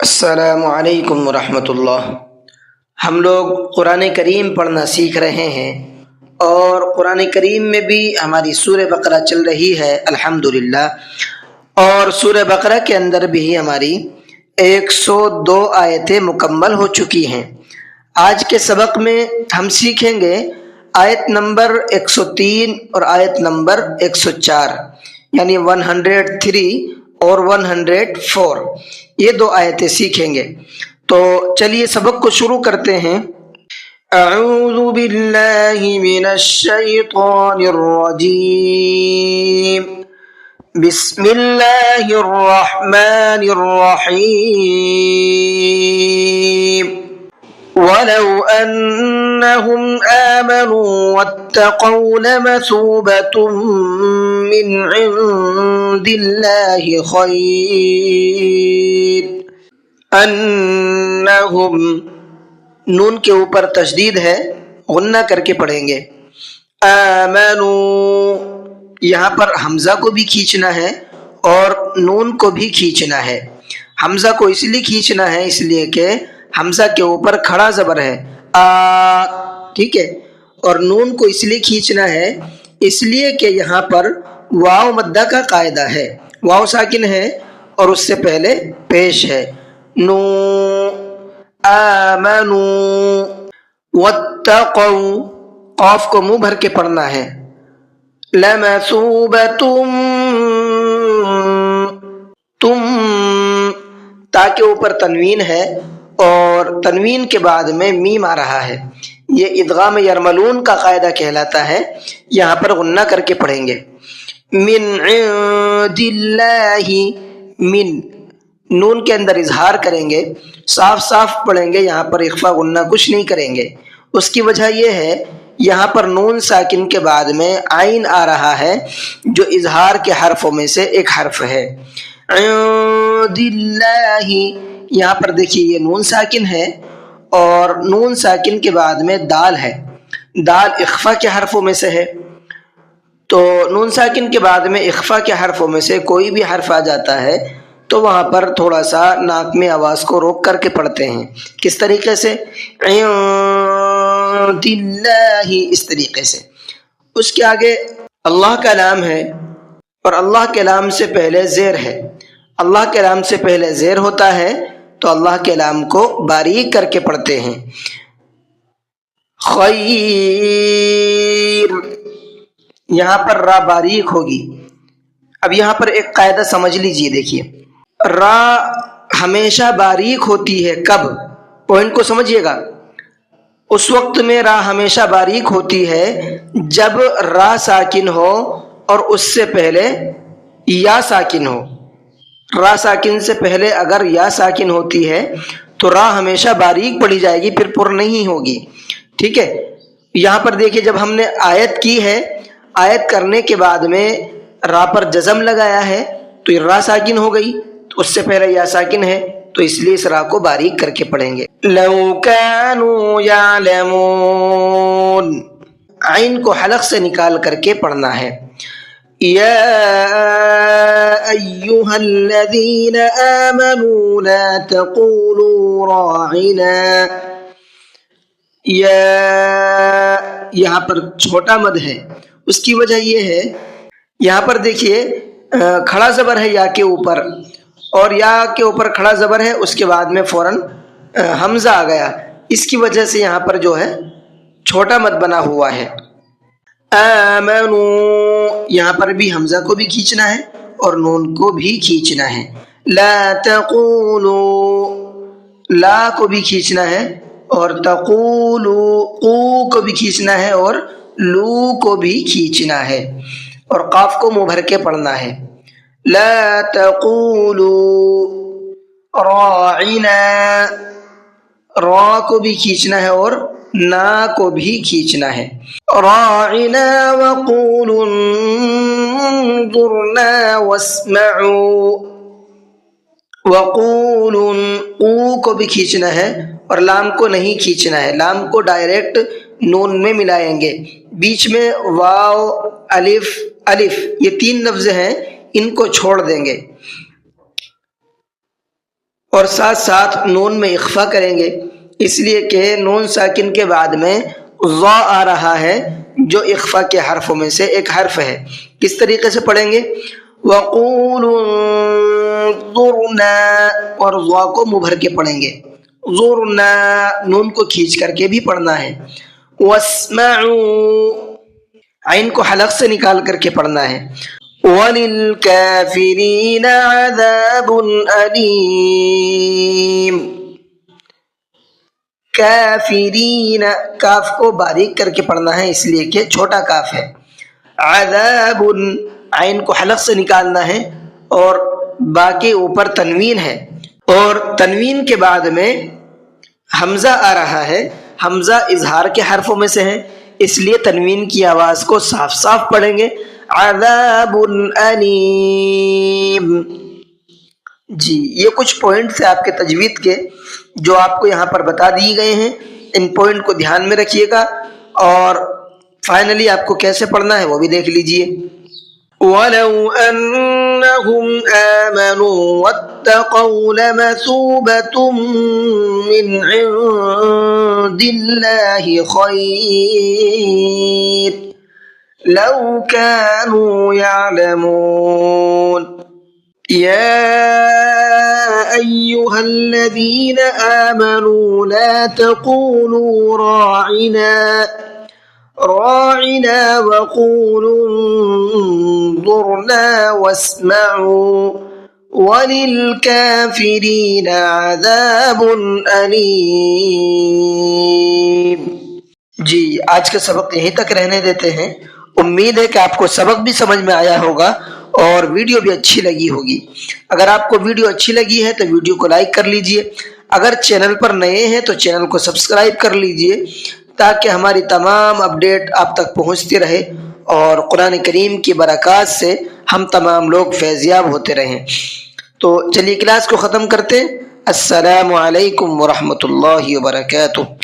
السلام علیکم ورحمۃ اللہ۔ ہم لوگ قرآن کریم پڑھنا سیکھ رہے ہیں اور قرآن کریم میں بھی ہماری سورہ بقرہ چل رہی ہے الحمدللہ، اور سورہ بقرہ کے اندر بھی ہماری 102 آیتیں مکمل ہو چکی ہیں۔ آج کے سبق میں ہم سیکھیں گے آیت نمبر 103 اور آیت نمبر 104، یعنی 103 اور 104، یہ دو آیتیں سیکھیں گے۔ تو چلیے سبق کو شروع کرتے ہیں۔ اعوذ باللہ من الشیطان الرجیم، بسم اللہ الرحمن الرحیم۔ وَلَوْ أَنَّهُمْ آمَنُوا وَاتَّقَوْا لَمَثُوبَةٌ مِّنْ عِندِ اللَّهِ خَيْرٌ۔ انہم، نون کے اوپر تشدید ہے، غنہ کر کے پڑھیں گے۔ آمنوا، یہاں پر حمزہ کو بھی کھینچنا ہے اور نون کو بھی کھینچنا ہے۔ حمزہ کو اس لیے کھینچنا ہے اس لیے کہ حمزہ کے اوپر کھڑا زبر ہے ٹھیک ہے، اور نون کو اس لیے کھینچنا ہے اس لیے کہ یہاں پر واو مدہ کا قاعدہ ہے، واو ساکن ہے اور اس سے پہلے پیش ہے نو۔ آمنوا واتقوا، قاف کو منہ بھر کے پڑھنا ہے۔ لمثوبتم، تم، تا کے اوپر تنوین ہے اور تنوین کے بعد میں میم آ رہا ہے، یہ ادغام یرملون کا قاعدہ کہلاتا ہے، یہاں پر غنہ کر کے پڑھیں گے۔ من عند اللہ، من، نون کے اندر اظہار کریں گے، صاف صاف پڑھیں گے، یہاں پر اخفا غنہ کچھ نہیں کریں گے۔ اس کی وجہ یہ ہے یہاں پر نون ساکن کے بعد میں عین آ رہا ہے جو اظہار کے حرفوں میں سے ایک حرف ہے۔ عند اللہ، یہاں پر دیکھیے یہ نون ساکن ہے اور نون ساکن کے بعد میں دال ہے، دال اخفا کے حرفوں میں سے ہے، تو نون ساکن کے بعد میں اخفا کے حرفوں میں سے کوئی بھی حرف آ جاتا ہے تو وہاں پر تھوڑا سا ناک میں آواز کو روک کر کے پڑھتے ہیں۔ کس طریقے سے؟ عند اللہ، اس طریقے سے۔ اس کے آگے اللہ کا نام ہے اور اللہ کے نام سے پہلے زیر ہے، اللہ کے نام سے پہلے زیر ہوتا ہے تو اللہ کے نام کو باریک کر کے پڑھتے ہیں۔ خیر، یہاں پر را باریک ہوگی۔ اب یہاں پر ایک قاعدہ سمجھ لیجئے، دیکھیے را ہمیشہ باریک ہوتی ہے، کب؟ پوائنٹ کو سمجھیے گا، اس وقت میں را ہمیشہ باریک ہوتی ہے جب را ساکن ہو اور اس سے پہلے یا ساکن ہو۔ را ساکن سے پہلے اگر یا ساکن ہوتی ہے تو را ہمیشہ باریک پڑھی جائے گی، پھر پر نہیں ہوگی، ٹھیک ہے۔ یہاں پر دیکھیے جب ہم نے آیت کی ہے، آیت کرنے کے بعد میں را پر جزم لگایا ہے تو یہ را ساکن ہو گئی، تو اس سے پہلے یا ساکن ہے تو اس لیے اس را کو باریک کر کے پڑھیں گے۔ لو کانوا یعلمون، عین کو حلق سے نکال کر کے پڑھنا ہے۔ یا ایھا الذین آمنوا لا تقولوا راعنا، یا، یہاں پر چھوٹا مد ہے، اس کی وجہ یہ ہے یہاں پر دیکھیے کھڑا زبر ہے یا کے اوپر، اور یا کے اوپر کھڑا زبر ہے، اس کے بعد میں فوراً حمزہ آ گیا، اس کی وجہ سے یہاں پر جو ہے چھوٹا مد بنا ہوا ہے۔ آمنوا، یہاں پر بھی حمزہ کو بھی کھینچنا ہے اور نون کو بھی کھینچنا ہے۔ لا تقولوا، لا کو بھی کھینچنا ہے اور تقولوا، قو کو بھی کھینچنا ہے اور لو کو بھی کھینچنا ہے، اور قاف کو منہ بھر کے پڑھنا ہے۔ لا تقولوا راعنا، را کو بھی کھینچنا ہے اور نا کو بھی کھینچنا ہے۔ راعنا وقولوا انظرنا واسمعوا، وقولوا، او کو بھی کھینچنا ہے اور لام کو نہیں کھینچنا ہے، لام کو ڈائریکٹ نون میں ملائیں گے، بیچ میں واو، الف، الف، یہ تین لفظ ہیں، ان کو چھوڑ دیں گے۔ اور ساتھ ساتھ نون میں اخفا کریں گے، اس لیے کہ نون ساکن کے بعد میں ضا آ رہا ہے جو اخفا کے حرفوں میں سے ایک حرف ہے۔ کس طریقے سے پڑھیں گے؟ وَقُولُوا انظُرْنَا، اور ضا کو مبھر کے پڑھیں گے، ظُرْنَا نون کو کھینچ کر کے بھی پڑھنا ہے۔ وَاسْمَعُوا عین کو حلق سے نکال کر کے پڑھنا ہے۔ وَلِلْكَافِرِينَ عَذَابٌ أَلِيمٌ، کافرین کاف کو باریک کر کے پڑھنا ہے اس لیے کہ چھوٹا کاف ہے۔ عذاب عین کو حلق سے نکالنا ہے اور باقی اوپر تنوین ہے، اور تنوین کے بعد میں حمزہ آ رہا ہے، حمزہ اظہار کے حرفوں میں سے ہے، اس لیے تنوین کی آواز کو صاف صاف پڑھیں گے، عذاب علیم۔ جی یہ کچھ پوائنٹ تھے آپ کے تجوید کے جو آپ کو یہاں پر بتا دیے گئے ہیں، ان پوائنٹ کو دھیان میں رکھیے گا، اور فائنلی آپ کو کیسے پڑھنا ہے وہ بھی دیکھ لیجئے۔ وَلَوْ أَنَّهُمْ آمَنُوا وَاتَّقَوْا لَمَثُوبَةٌ مِّنْ عِندِ اللَّهِ خَيْرٌ لَوْ كَانُوا يَعْلَمُونَ۔ يَا أَيُّهَا الَّذِينَ آمَنُوا لَا تَقُولُوا راعنا وقولوا انظرنا واسمعوا وَلِلْكَافِرِينَ عَذَابٌ أَلِيمٌ۔ جی آج کا سبق یہیں تک رہنے دیتے ہیں، امید ہے کہ آپ کو سبق بھی سمجھ میں آیا ہوگا اور ویڈیو بھی اچھی لگی ہوگی۔ اگر آپ کو ویڈیو اچھی لگی ہے تو ویڈیو کو لائک کر لیجئے، اگر چینل پر نئے ہیں تو چینل کو سبسکرائب کر لیجئے تاکہ ہماری تمام اپڈیٹ آپ تک پہنچتی رہے اور قرآن کریم کی برکات سے ہم تمام لوگ فیضیاب ہوتے رہیں۔ تو چلیے کلاس کو ختم کرتے ہیں۔ السلام علیکم ورحمۃ اللہ وبرکاتہ۔